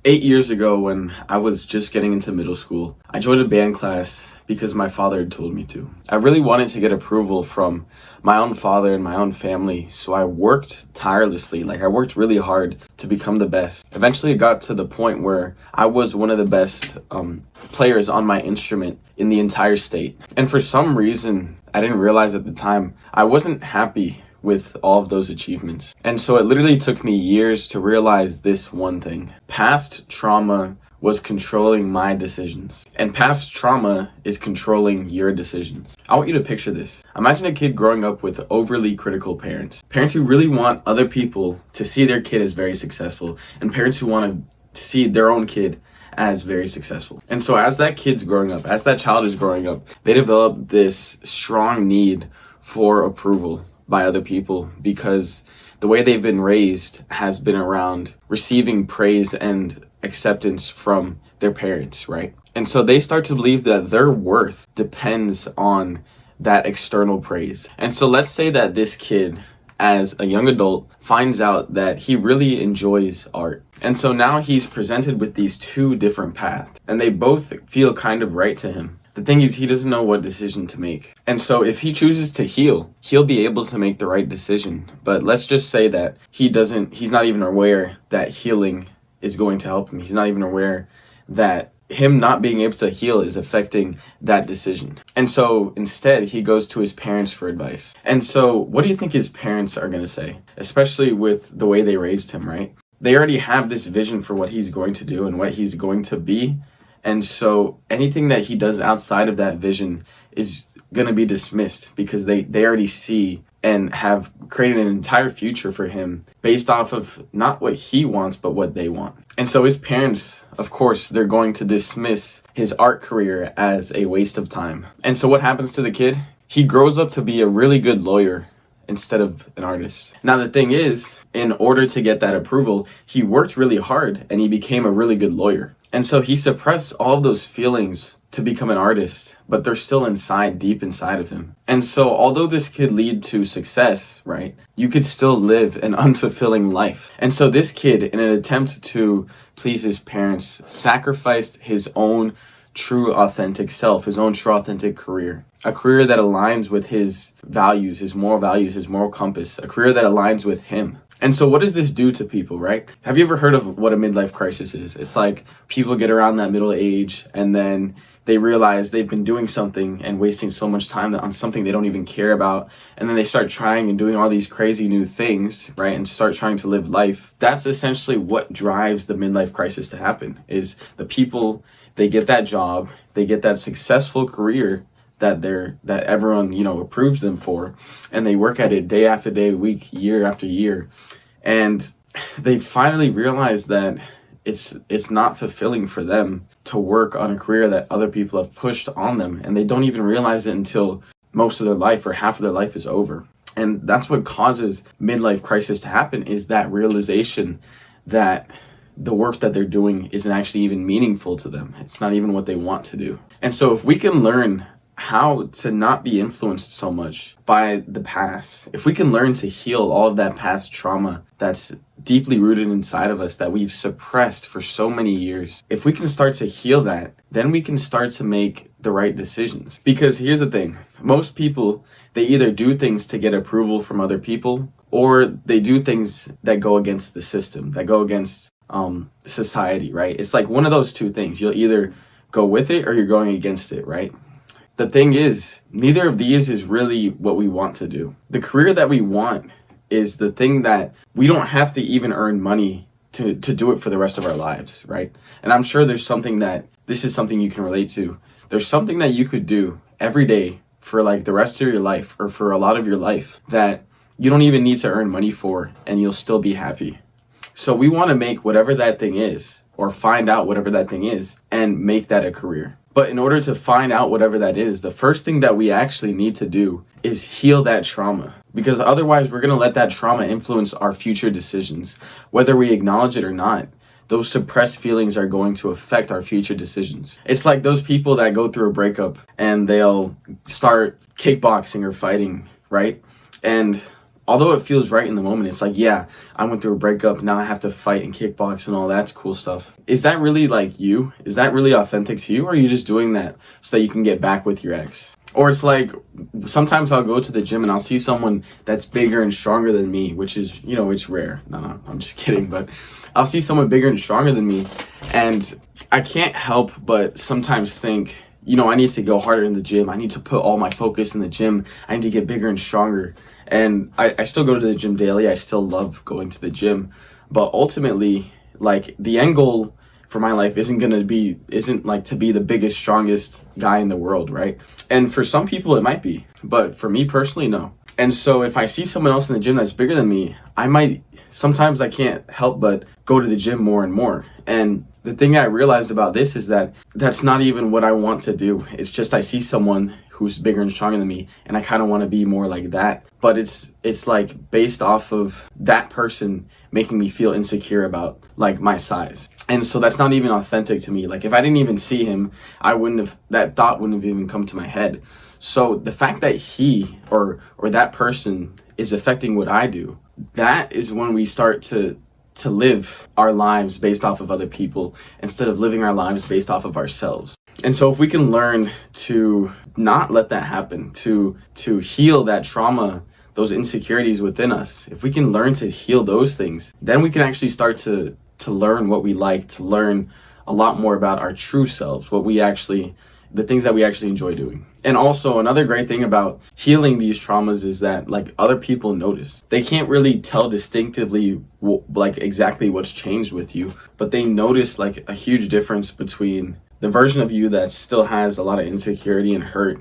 8 years ago, when I was just getting into middle school, I joined a band class because my father had told me to. I really wanted to get approval from my own father and my own family, so I worked tirelessly. I worked really hard to become the best. Eventually, it got to the point where I was one of the best players on my instrument in the entire state. And for some reason, I didn't realize at the time, I wasn't happy with all of those achievements. And so it literally took me years to realize this one thing. Past trauma was controlling my decisions, and past trauma is controlling your decisions. I want you to picture this. Imagine a kid growing up with overly critical parents. Parents who really want other people to see their kid as very successful, and parents who want to see their own kid as very successful. And so as that kid's growing up, as that child is growing up, they develop this strong need for approval by other people, because the way they've been raised has been around receiving praise and acceptance from their parents, right? And so they start to believe that their worth depends on that external praise. And so let's say that this kid, as a young adult, finds out that he really enjoys art. And so now he's presented with these two different paths, and they both feel kind of right to him. The thing is, he doesn't know what decision to make. And so if he chooses to heal, he'll be able to make the right decision. But let's just say that he's not even aware that healing is going to help him. He's not even aware that him not being able to heal is affecting that decision. And so instead, he goes to his parents for advice. And so what do you think his parents are going to say? Especially with the way they raised him, right? They already have this vision for what he's going to do and what he's going to be. And so anything that he does outside of that vision is going to be dismissed, because they already see and have created an entire future for him based off of not what he wants, but what they want. And so his parents, of course, they're going to dismiss his art career as a waste of time. And so what happens to the kid? He grows up to be a really good lawyer instead of an artist. Now, the thing is, in order to get that approval, he worked really hard and he became a really good lawyer. And so he suppressed all of those feelings to become an artist, but they're still deep inside of him. And so although this could lead to success, right, you could still live an unfulfilling life. And so this kid, in an attempt to please his parents, sacrificed his own true authentic self, his own true authentic career. A career that aligns with his values, his moral compass, a career that aligns with him. And so what does this do to people, right? Have you ever heard of what a midlife crisis is? It's like people get around that middle age and then they realize they've been doing something and wasting so much time on something they don't even care about. And then they start trying and doing all these crazy new things, right? And start trying to live life. That's essentially what drives the midlife crisis to happen, is the people, they get that job, they get that successful career that everyone, approves them for, and they work at it day after day, week, year after year, and they finally realize that it's not fulfilling for them to work on a career that other people have pushed on them, and they don't even realize it until most of their life or half of their life is over. And that's what causes midlife crisis to happen, is that realization that the work that they're doing isn't actually even meaningful to them. It's not even what they want to do. And so if we can learn how to not be influenced so much by the past, if we can learn to heal all of that past trauma that's deeply rooted inside of us that we've suppressed for so many years, if we can start to heal that, then we can start to make the right decisions. Because here's the thing, most people, they either do things to get approval from other people, or they do things that go against the system, that go against society, right? It's like one of those two things. You'll either go with it or you're going against it, right? The thing is, neither of these is really what we want to do. The career that we want is the thing that we don't have to even earn money to do it for the rest of our lives, right? And I'm sure this is something you can relate to. There's something that you could do every day for like the rest of your life, or for a lot of your life, that you don't even need to earn money for, and you'll still be happy. So we want to make whatever that thing is, or find out whatever that thing is, and make that a career. But in order to find out whatever that is, the first thing that we actually need to do is heal that trauma. Because otherwise, we're going to let that trauma influence our future decisions. Whether we acknowledge it or not, those suppressed feelings are going to affect our future decisions. It's like those people that go through a breakup and they'll start kickboxing or fighting, right? And although it feels right in the moment, it's like, yeah, I went through a breakup, now I have to fight and kickbox and all that cool stuff. Is that really like you? Is that really authentic to you? Or are you just doing that so that you can get back with your ex? Or it's like, sometimes I'll go to the gym and I'll see someone that's bigger and stronger than me, which is, it's rare. No, I'm just kidding. But I'll see someone bigger and stronger than me, and I can't help but sometimes think, I need to go harder in the gym. I need to put all my focus in the gym. I need to get bigger and stronger. And I still go to the gym daily. I still love going to the gym. But ultimately, like, the end goal for my life isn't like to be the biggest, strongest guy in the world, right? And for some people it might be, but for me personally, no. And so if I see someone else in the gym that's bigger than me, sometimes I can't help but go to the gym more and more. And the thing I realized about this is that that's not even what I want to do. It's just I see someone who's bigger and stronger than me, and I kind of want to be more like that. But it's like based off of that person making me feel insecure about like my size. And so that's not even authentic to me. Like, if I didn't even see him, that thought wouldn't have even come to my head. So the fact that he or that person is affecting what I do, that is when we start to live our lives based off of other people instead of living our lives based off of ourselves. And so if we can learn to not let that happen, to heal that trauma, those insecurities within us, if we can learn to heal those things, then we can actually start to learn what we like, to learn a lot more about our true selves, the things that we actually enjoy doing. And also another great thing about healing these traumas is that, like, other people notice. They can't really tell distinctively like exactly what's changed with you, but they notice like a huge difference between the version of you that still has a lot of insecurity and hurt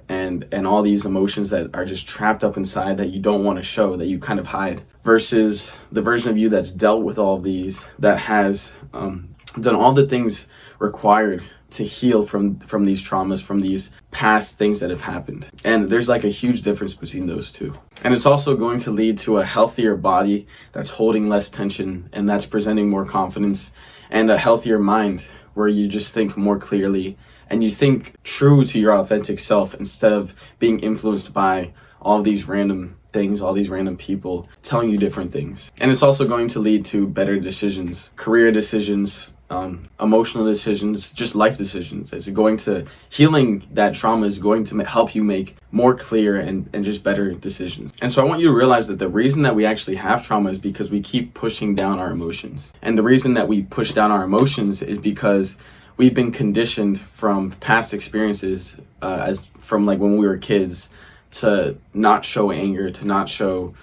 and all these emotions that are just trapped up inside that you don't want to show, that you kind of hide, versus the version of you that's dealt with all of these, that has done all the things required to heal from these traumas, from these past things that have happened. And there's like a huge difference between those two. And it's also going to lead to a healthier body that's holding less tension and that's presenting more confidence, and a healthier mind where you just think more clearly and you think true to your authentic self instead of being influenced by all these random things, all these random people telling you different things. And it's also going to lead to better decisions, career decisions, emotional decisions, just life decisions. Healing that trauma is going to help you make more clear and just better decisions. And so I want you to realize that the reason that we actually have trauma is because we keep pushing down our emotions. And the reason that we push down our emotions is because we've been conditioned from past experiences, from like when we were kids, to not show anger, to not show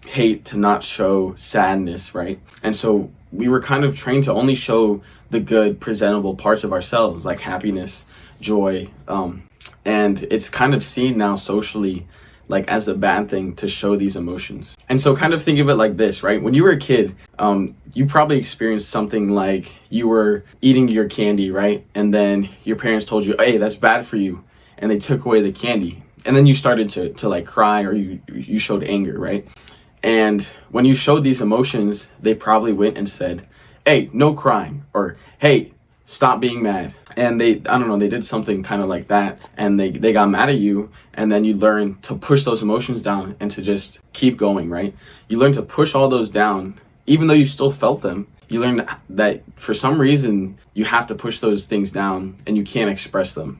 hate, to not show sadness, right? And so we were kind of trained to only show the good, presentable parts of ourselves, like happiness, joy, and it's kind of seen now socially like as a bad thing to show these emotions. And so kind of think of it like this, right? When you were a kid, you probably experienced something like you were eating your candy, right? And then your parents told you, hey, that's bad for you. And they took away the candy. And then you started to like cry, or you showed anger, right? And when you showed these emotions, they probably went and said, hey, no crying, or hey, stop being mad. And they did something kind of like that, and they got mad at you, and then you learn to push those emotions down and to just keep going, right? You learn to push all those down, even though you still felt them. You learn that for some reason you have to push those things down and you can't express them.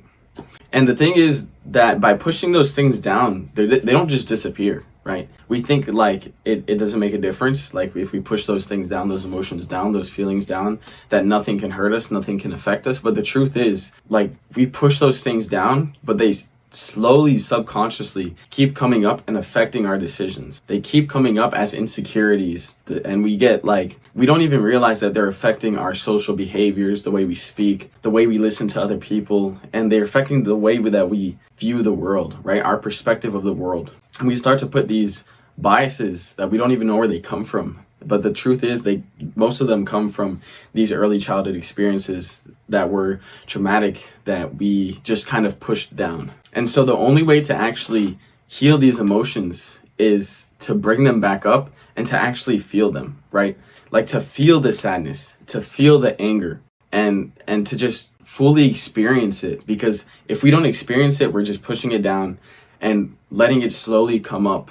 And the thing is that by pushing those things down, they don't just disappear, right? We think like it doesn't make a difference. Like if we push those things down, those emotions down, those feelings down, that nothing can hurt us, nothing can affect us. But the truth is, like, we push those things down, but they slowly, subconsciously keep coming up and affecting our decisions. They keep coming up as insecurities, and we don't even realize that they're affecting our social behaviors, the way we speak, the way we listen to other people, and they're affecting the way that we view the world, right? Our perspective of the world. And we start to put these biases that we don't even know where they come from. But the truth is, most of them come from these early childhood experiences that were traumatic, that we just kind of pushed down. And so the only way to actually heal these emotions is to bring them back up and to actually feel them, right? Like to feel the sadness, to feel the anger, and to just fully experience it. Because if we don't experience it, we're just pushing it down and letting it slowly come up.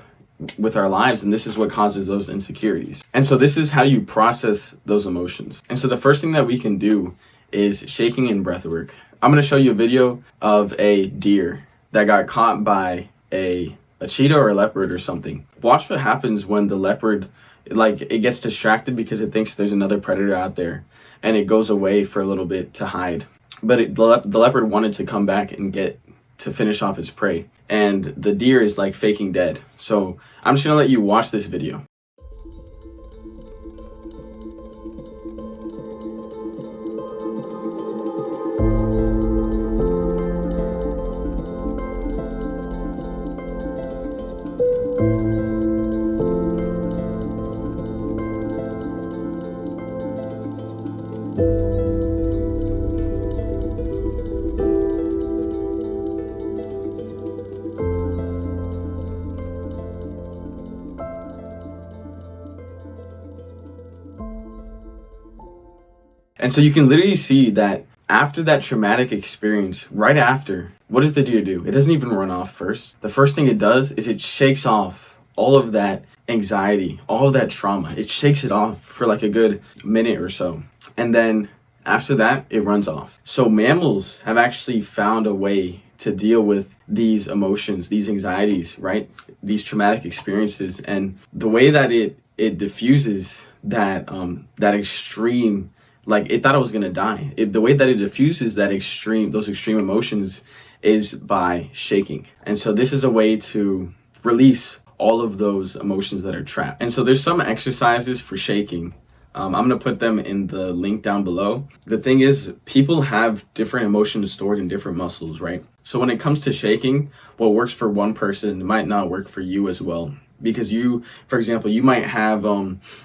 with our lives, and this is what causes those insecurities. And so this is how you process those emotions. And so the first thing that we can do is shaking and breath work. I'm going to show you a video of a deer that got caught by a cheetah or a leopard or something. Watch what happens when the leopard, like, it gets distracted because it thinks there's another predator out there, and it goes away for a little bit to hide. But the leopard wanted to come back and to finish off its prey, and the deer is like faking dead. So I'm just gonna let you watch this video. And so you can literally see that after that traumatic experience, right after, what does the deer do? It doesn't even run off first. The first thing it does is it shakes off all of that anxiety, all of that trauma. It shakes it off for like a good minute or so. And then after that, it runs off. So mammals have actually found a way to deal with these emotions, these anxieties, right? These traumatic experiences. And the way that it diffuses that extreme, like, it thought it was gonna die. The way that it diffuses those extreme emotions is by shaking. And so this is a way to release all of those emotions that are trapped. And so there's some exercises for shaking. I'm gonna put them in the link down below. The thing is, people have different emotions stored in different muscles, right? So when it comes to shaking, what works for one person might not work for you as well. Because for example, you might have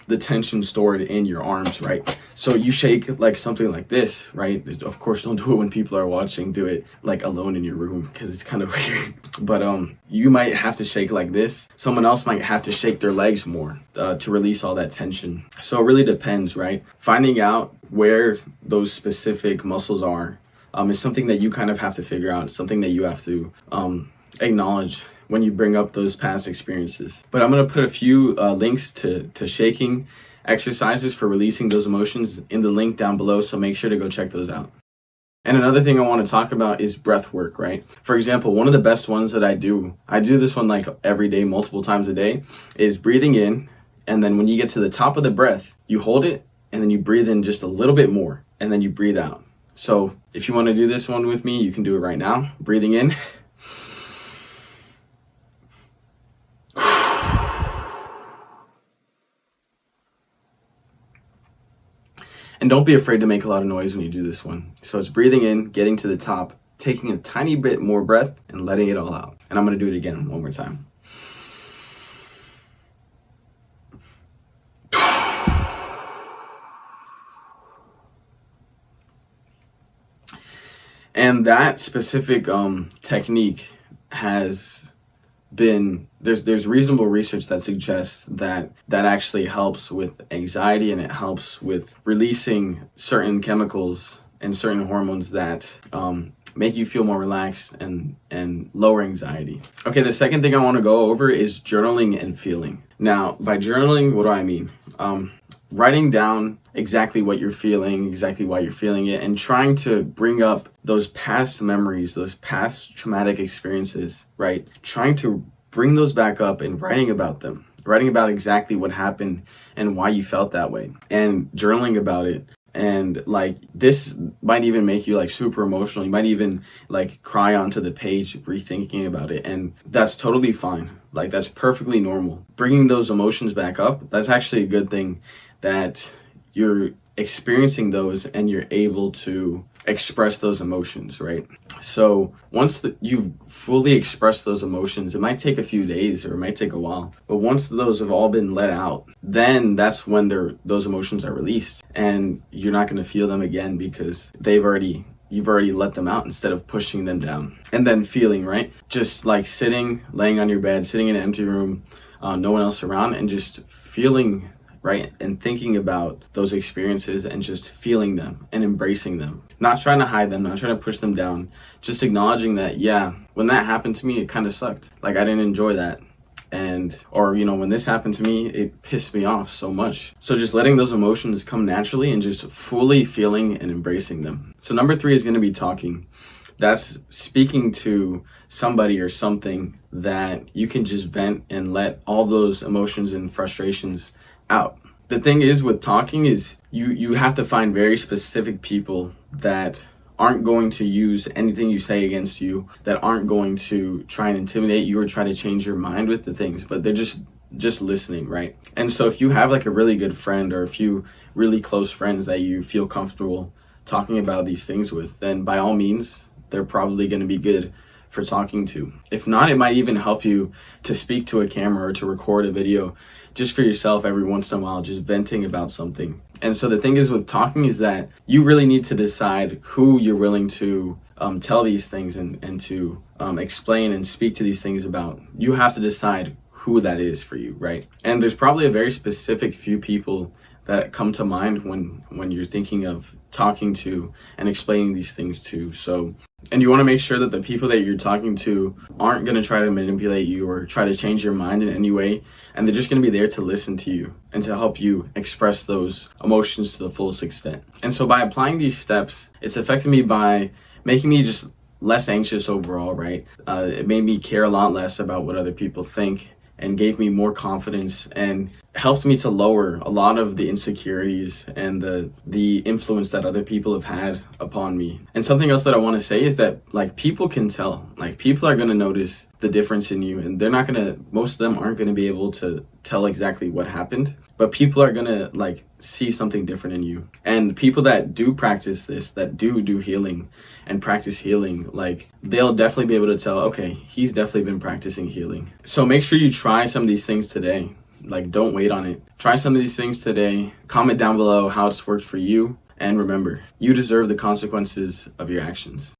the tension stored in your arms, right? So you shake like something like this, right? Of course, don't do it when people are watching. Do it like alone in your room, because it's kind of weird. But you might have to shake like this. Someone else might have to shake their legs more to release all that tension. So it really depends, right? Finding out where those specific muscles are is something that you kind of have to figure out. It's something that you have to acknowledge when you bring up those past experiences. But I'm gonna put a few links to shaking exercises for releasing those emotions in the link down below, so make sure to go check those out. And another thing I want to talk about is breath work, right? For example, one of the best ones that I do this one like every day, multiple times a day, is breathing in, and then when you get to the top of the breath, you hold it, and then you breathe in just a little bit more, and then you breathe out. So if you want to do this one with me, you can do it right now. Breathing in. And don't be afraid to make a lot of noise when you do this one. So it's breathing in, getting to the top, taking a tiny bit more breath, and letting it all out. And I'm going to do it again one more time. And that specific technique has been, there's reasonable research that suggests that actually helps with anxiety, and it helps with releasing certain chemicals and certain hormones that make you feel more relaxed and lower anxiety. Okay, the second thing I want to go over is journaling and feeling. Now, by journaling, what do I mean? Writing down exactly what you're feeling, exactly why you're feeling it, and trying to bring up those past memories, those past traumatic experiences, right? Trying to bring those back up and writing about them, writing about exactly what happened and why you felt that way, and journaling about it. And like, this might even make you like super emotional. You might even like cry onto the page rethinking about it, and that's totally fine. Like, that's perfectly normal. Bringing those emotions back up, that's actually a good thing, that you're experiencing those and you're able to express those emotions, right? So once you've fully expressed those emotions, it might take a few days or it might take a while, but once those have all been let out, then that's when those emotions are released, and you're not going to feel them again because you've already let them out instead of pushing them down. And then feeling, right? Just like laying on your bed, sitting in an empty room, no one else around, and just feeling, right? And thinking about those experiences and just feeling them and embracing them. Not trying to hide them, not trying to push them down. Just acknowledging that, yeah, when that happened to me, it kind of sucked. Like, I didn't enjoy that. or when this happened to me, it pissed me off so much. So just letting those emotions come naturally and just fully feeling and embracing them. So number 3 is going to be talking. That's speaking to somebody or something that you can just vent and let all those emotions and frustrations out. The thing is with talking is you have to find very specific people that aren't going to use anything you say against you, that aren't going to try and intimidate you or try to change your mind with the things, but they're just listening, right? And so if you have like a really good friend or a few really close friends that you feel comfortable talking about these things with, then by all means, they're probably going to be good for talking to. If not, it might even help you to speak to a camera or to record a video just for yourself every once in a while, just venting about something. And so the thing is with talking is that you really need to decide who you're willing to tell these things and to explain and speak to these things about. You have to decide who that is for you, right? And there's probably a very specific few people that come to mind when you're thinking of talking to and explaining these things to. So, and you want to make sure that the people that you're talking to aren't going to try to manipulate you or try to change your mind in any way, and they're just going to be there to listen to you and to help you express those emotions to the fullest extent. And so by applying these steps, it's affected me by making me just less anxious overall, right? It made me care a lot less about what other people think, and gave me more confidence and helped me to lower a lot of the insecurities and the influence that other people have had upon me. And something else that I want to say is that like people can tell, like people are going to notice the difference in you, and they're not going to, most of them aren't going to be able to tell exactly what happened, but people are going to like see something different in you. And people that do practice this, that do healing and practice healing, like they'll definitely be able to tell, okay, he's definitely been practicing healing. So make sure you try some of these things today. Like don't wait on it. Try some of these things today. Comment down below how it's worked for you. And remember, you deserve the consequences of your actions.